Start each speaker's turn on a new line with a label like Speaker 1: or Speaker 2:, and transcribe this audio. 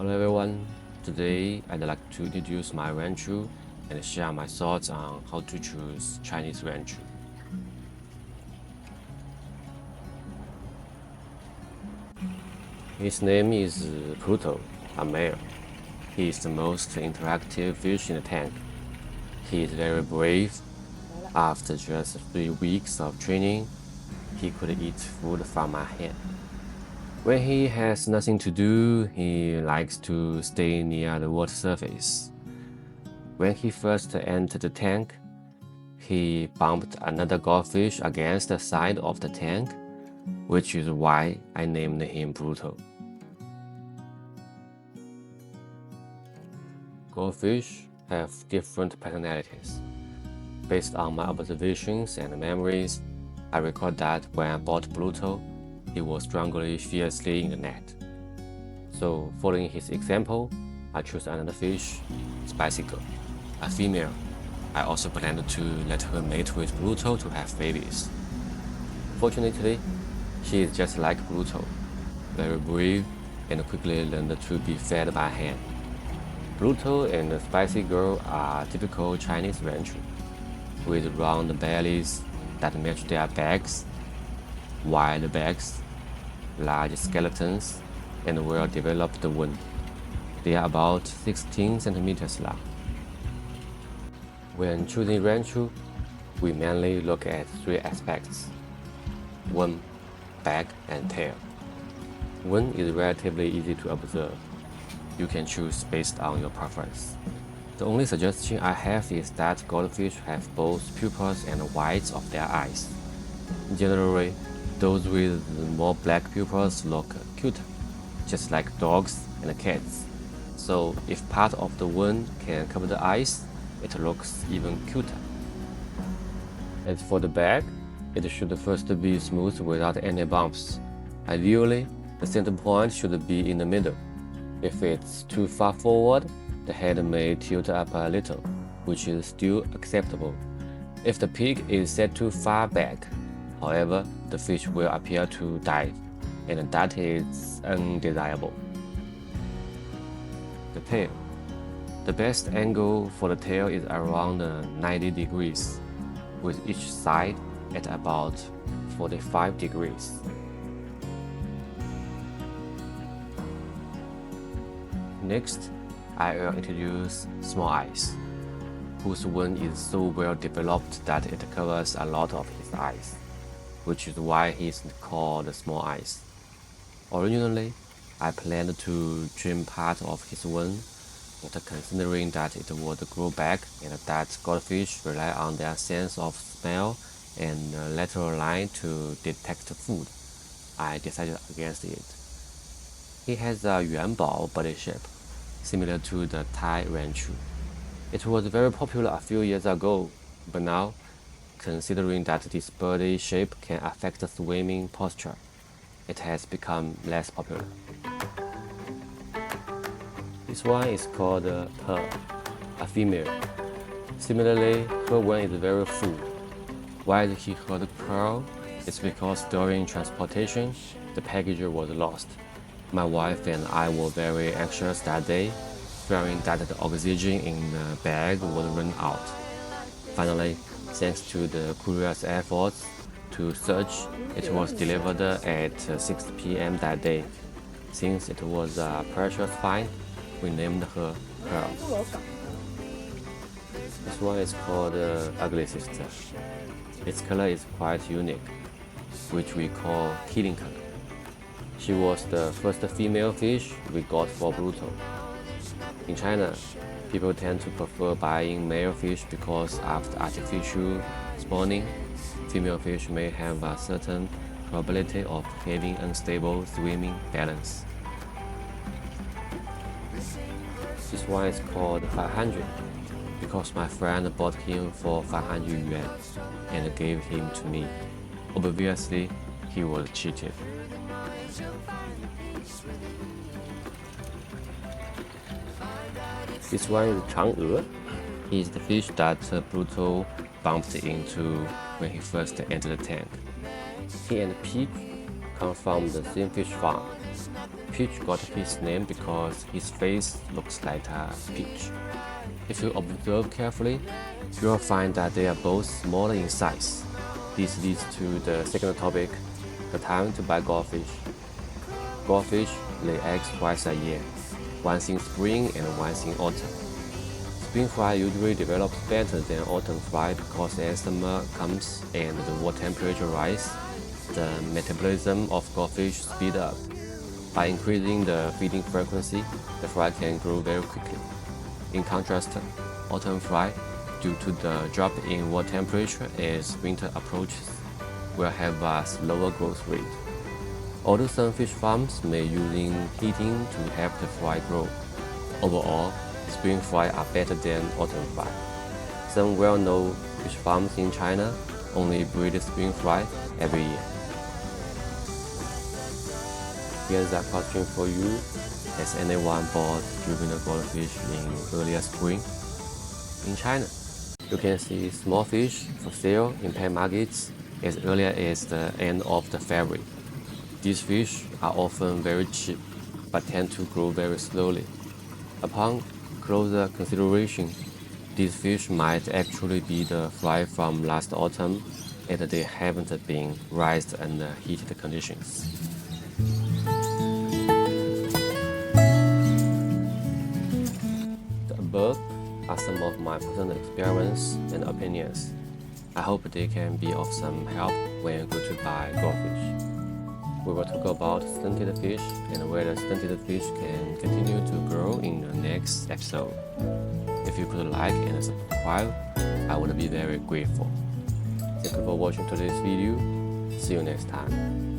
Speaker 1: Hello everyone, today I'd like to introduce my Ranchu and share my thoughts on how to choose Chinese Ranchu. His name is Pluto, a male. He is the most interactive fish in the tank. He is very brave. After just 3 weeks of training, he could eat food from my hand. When he has nothing to do, he likes to stay near the water surface. When he first entered the tank, he bumped another goldfish against the side of the tank, which is why I named him Pluto. Goldfish have different personalities. Based on my observations and memories, I recall that when I bought Pluto, he was strongly fiercely in the net. So, following his example, I chose another fish, Spicy Girl, a female. I also planned to let her mate with Pluto to have babies. Fortunately, she is just like Pluto, very brave and quickly learned to be fed by hand. Pluto and the Spicy Girl are typical Chinese Ranchu, with round bellies that match their backs, wide backs, large skeletons, and well-developed wing. They are about 16 centimeters long. When choosing Ranchu, we mainly look at 3 aspects: wing, back, and tail. Wing is relatively easy to observe. You can choose based on your preference. The only suggestion I have is that goldfish have both pupils and whites of their eyes. Generally, those with more black pupils look cuter, just like dogs and cats. So if part of the wing can cover the eyes, it looks even cuter. As for the back, it should first be smooth without any bumps. Ideally, the center point should be in the middle. If it's too far forward, the head may tilt up a little, which is still acceptable. If the peak is set too far back, however, the fish will appear to dive, and that is undesirable. The tail. The best angle for the tail is around 90 degrees, with each side at about 45 degrees. Next, I will introduce Small Eyes, whose wing is so well developed that it covers a lot of his eyes, which is why he is called Small Eyes. Originally, I planned to trim part of his wing, but considering that it would grow back and that goldfish rely on their sense of smell and lateral line to detect food, I decided against it. He has a yuanbao body shape, similar to the Thai Ranchu. It was very popular a few years ago, but now, considering that this body shape can affect swimming posture, it has become less popular. This one is called Pearl, a female. Similarly, her wing is very full. Why he called Pearl is because during transportation, the package was lost. My wife and I were very anxious that day, fearing that the oxygen in the bag would run out. Finally, thanks to the courier's efforts to search, it was delivered at 6 p.m. that day. Since it was a precious find, we named her Pearl. This one is called Ugly Sister. Its color is quite unique, which we call killing color. She was the first female fish we got for Pluto. In China, people tend to prefer buying male fish because after artificial spawning, female fish may have a certain probability of having unstable swimming balance. This one is called 500 because my friend bought him for 500 yuan and gave him to me. Obviously, he was cheated. This one is Chang'e. He is the fish that Pluto bumped into when he first entered the tank. He and Peak come from the same fish farm. Peach got his name because his face looks like a peach. If you observe carefully, you will find that they are both smaller in size. This leads to the second topic, the time to buy goldfish. Goldfish lay eggs twice a year, once in spring and once in autumn. Spring fry usually develops better than autumn fry because as summer comes and the water temperature rises, the metabolism of goldfish speeds up. By increasing the feeding frequency, the fry can grow very quickly. In contrast, autumn fry, due to the drop in water temperature as winter approaches, will have a slower growth rate. Although some fish farms may use heating to help the fry grow, overall, spring fry are better than autumn fry. Some well-known fish farms in China only breed spring fry every year. Here's a question for you. Has anyone bought juvenile goldfish in earlier spring? In China, you can see small fish for sale in pet markets as early as the end of February. These fish are often very cheap, but tend to grow very slowly. Upon closer consideration, these fish might actually be the fry from last autumn, and they haven't been raised under heated conditions. The above are some of my personal experience and opinions. I hope they can be of some help when you go to buy goldfish. We will talk about stunted fish and whether stunted fish can continue to grow in the next episode. If you could like and subscribe, I would be very grateful. Thank you for watching today's video. See you next time.